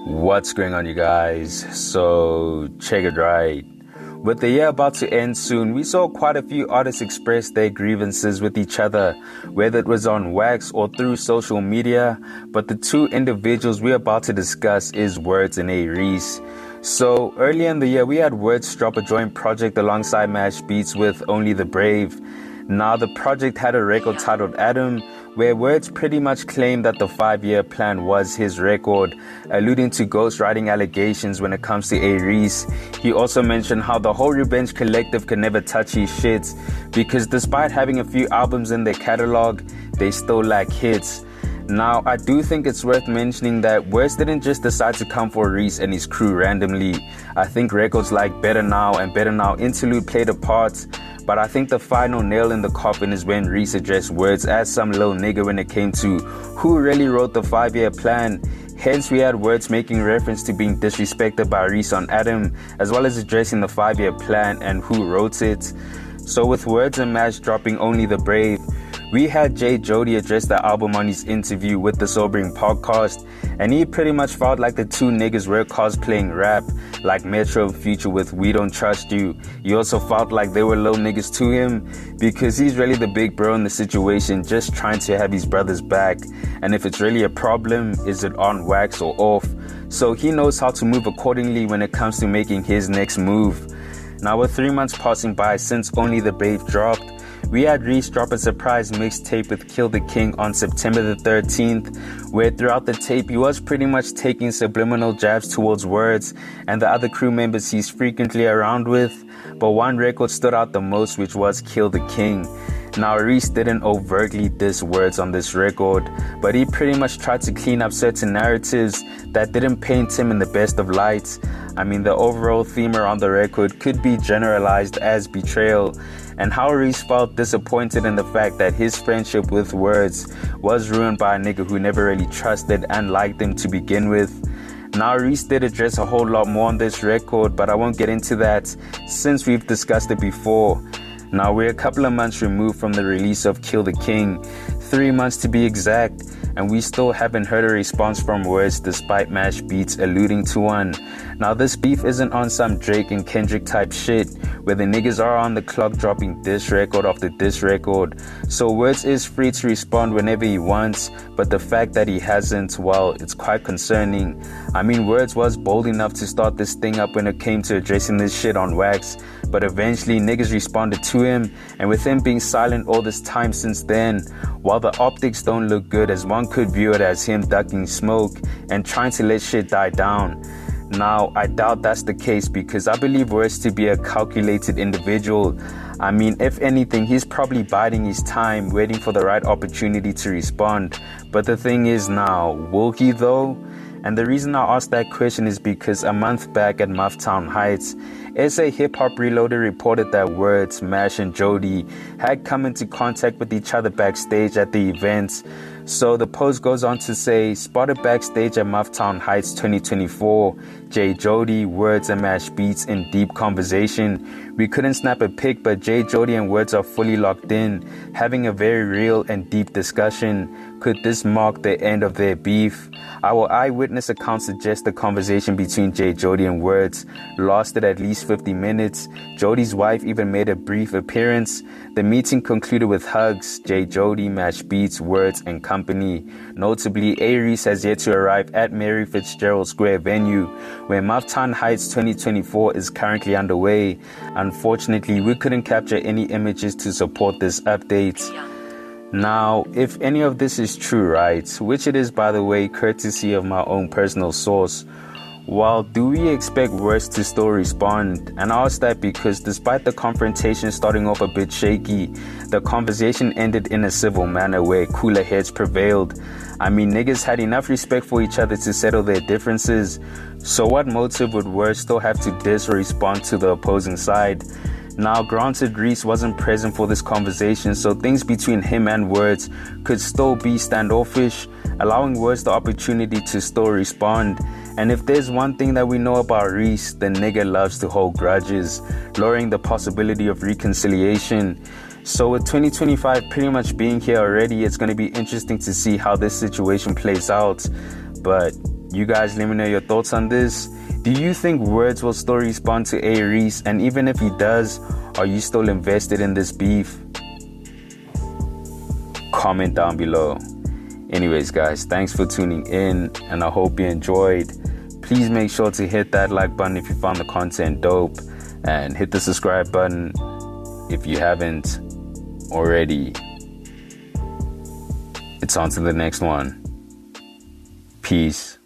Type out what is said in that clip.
What's going on, you guys? So, check it right. With the year about to end soon, we saw quite a few artists express their grievances with each other, whether it was on wax or through social media. But the two individuals we're about to discuss is Wordz and A-Reece. So, earlier in the year, we had Wordz drop a joint project alongside Mash Beats with Only the Brave. Now, the project had a record titled Adam, where Wordz pretty much claimed that the 5-year plan was his record, alluding to ghostwriting allegations when it comes to A-Reece. He also mentioned how the whole Revenge Collective could never touch his shit, because despite having a few albums in their catalog, they still lack hits. Now, I do think it's worth mentioning that Wordz didn't just decide to come for Reece and his crew randomly. I think records like Better Now and Better Now Interlude played a part, but I think the final nail in the coffin is when Reece addressed Wordz as some little nigga when it came to who really wrote the 5-year plan. Hence, we had Wordz making reference to being disrespected by Reece on Adam, as well as addressing the 5-year plan and who wrote it. So with Wordz and Mash dropping Only the Brave, we had Jody address the album on his interview with the Sobering podcast, and he pretty much felt like the two niggas were cosplaying rap, like Metro and Future with We Don't Trust You. He also felt like they were little niggas to him, because he's really the big bro in the situation, just trying to have his brothers back. And if it's really a problem, is it on wax or off? So he knows how to move accordingly when it comes to making his next move. Now, with 3 months passing by since Only the Brave dropped, we had Reece drop a surprise mixtape with Kill the King on September the 13th, where throughout the tape he was pretty much taking subliminal jabs towards Wordz and the other crew members he's frequently around with, but one record stood out the most, which was Kill the King. Now, Reece didn't overtly diss Wordz on this record, but he pretty much tried to clean up certain narratives that didn't paint him in the best of lights. I mean, the overall theme around the record could be generalized as betrayal, and how Reece felt disappointed in the fact that his friendship with Wordz was ruined by a nigga who never really trusted and liked him to begin with. Now, Reece did address a whole lot more on this record, but I won't get into that since we've discussed it before. Now, we're a couple of months removed from the release of Kill the King, 3 months to be exact, and we still haven't heard a response from Wordz despite Mash Beats alluding to one. Now, this beef isn't on some Drake and Kendrick type shit, where the niggas are on the clock dropping diss record after diss record. So Wordz is free to respond whenever he wants, but the fact that he hasn't, well, it's quite concerning. I mean, Wordz was bold enough to start this thing up when it came to addressing this shit on wax, but eventually niggas responded to him, and with him being silent all this time since then, while the optics don't look good, as one could view it as him ducking smoke and trying to let shit die down. Now, I doubt that's the case, because I believe Wordz to be a calculated individual. I mean, if anything, he's probably biding his time, waiting for the right opportunity to respond. But the thing is now, will he though? And the reason I asked that question is because a month back at Mufftown Heights, SA Hip Hop Reloaded reported that Wordz, Mash, and Jody had come into contact with each other backstage at the event. So the post goes on to say, spotted backstage at Mufftown Heights 2024, Jody, Wordz, and Mash Beats in deep conversation. We couldn't snap a pic, but Jody and Wordz are fully locked in, having a very real and deep discussion. Could this mark the end of their beef? Our eyewitness account suggests the conversation between Jody and Wordz lasted at least 50 minutes. Jody's wife even made a brief appearance. The meeting concluded with hugs, Jody, Mash Beats, Wordz, and company. Notably, A-Reece has yet to arrive at Mary Fitzgerald Square venue, where Mufftown Heights 2024 is currently underway. Unfortunately, we couldn't capture any images to support this update. Now, if any of this is true, right, which it is, by the way, courtesy of my own personal source, well, do we expect Wordz to still respond? And I ask that because despite the confrontation starting off a bit shaky, the conversation ended in a civil manner where cooler heads prevailed. I mean, niggas had enough respect for each other to settle their differences. So what motive would Wordz still have to diss or respond to the opposing side? Now, granted, Reece wasn't present for this conversation, so things between him and Wordz could still be standoffish, allowing Wordz the opportunity to still respond. And if there's one thing that we know about Reece, the nigga loves to hold grudges, lowering the possibility of reconciliation. So with 2025 pretty much being here already, it's going to be interesting to see how this situation plays out. But You guys let me know your thoughts on this. Do you think Wordz will still respond to A-Reece? And even if he does, are you still invested in this beef? Comment down below. Anyways, guys, thanks for tuning in, and I hope you enjoyed. Please make sure to hit that like button if you found the content dope, and hit the subscribe button if you haven't already. It's on to the next one. Peace.